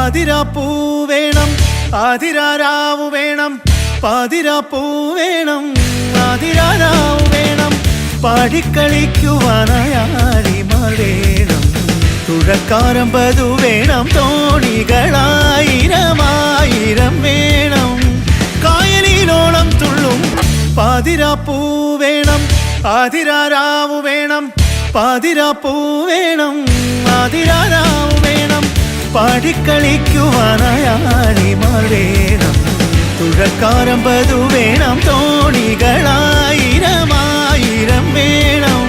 പാതിരാപ്പൂ വേണം ആതിരാരാവു വേണം പാതിരാപ്പൂ വേണം ആതിരാരാവു വേണം പാടിക്കളിക്കുവാനായാളിമാർ വേണം തുഴക്കാരമ്പതു വേണം തോണികളായിരമായിരം വേണം കായലിലോളം തുള്ളും പാതിരാപ്പൂ വേണം ആതിരാരാവു വേണം പാതിരാപ്പൂ വേണം ആതിരാരാവു വേണം പാടിക്കളിക്കുവാനായാളിമാർ വേണം തുഴക്കാരമ്പതു വേണം തോണികളായിരമായിരം വേണം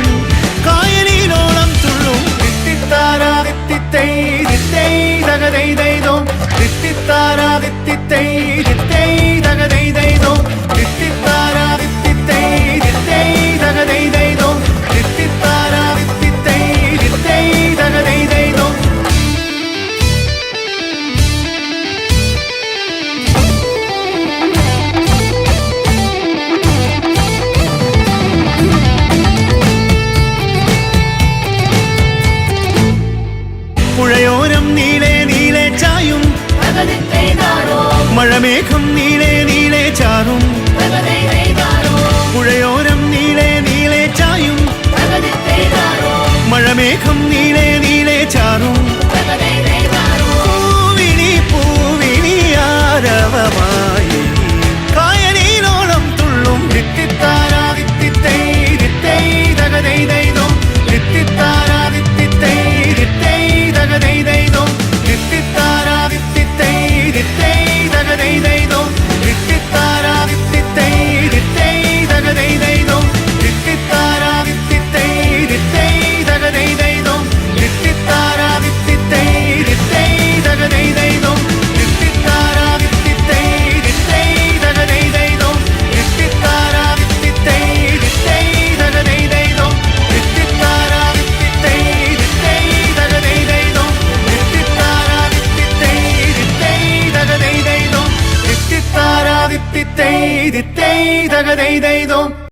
കായലിലോളം തുള്ളും തിത്തിത്താരാ തിത്തിത്തൈ തിത്തൈ തകതൈ ദൈതോ തിത്തിത്താരാ തിത്തിത്തൈ തിത്തൈ തകതൈ ദൈതോ തിത്തിത്താരാ തിത്തിത്തൈ തിത്തൈ തകതൈ ദൈതോ തിത്തിത്താരാ തിത്തിത്തൈ തിത്തൈ തകതൈ ദൈതോ പുഴയോരം നീളെ നീളെ ചായും മഴമേഘം നീളെ നീളെ ചാറും പുഴയോരം നീളെ നീളെ ചായും മഴമേഘം നീളെ നീളെ ചാറും പൂവിളി പൂവിളി ആരവമായി കായലിലോളം തുള്ളും തിത്തിത്താരാ തിത്തിത്തൈ തിത്തൈ തകതൈ ദൈതോ തിത്തിത്താരാ തിത്തിത്തൈ തിത്തൈ തകതൈ ദൈതോ തിത്തിത്താരാ തിത്തിത്തൈ തിത്തൈ തകതൈ ദൈതോ തിത്തിത്താരാ തിത്തിത്തൈ തിത്തൈ തകതൈ ദൈതോ തിത്തിത്താരാ തിത്തിത്തൈ തിത്തൈ തകതൈ ദൈതോ തിത്തിത്താരാ തിത്തിത്തൈ തിത്തൈ തകതൈ ദൈതോ തിത്തിത്താരാ തിത്തിത്തൈ തിത്തൈ തകതൈ ദൈതോ തിത്തിത്താരാ തിത്തിത്തൈ തിത്തൈ തകതൈ ദൈതോ തിത്തിത്താരാ തിത്തിത്തൈ തിത്തൈ തകതൈ ദൈതോ തിത്തിത്താരാ തിത്തിത്തൈ തിത്തൈ തകതൈ ദൈതോ തിത്തിത്താരാ തിത്തിത്തൈ തിത്തൈ തകതൈ ദൈതോ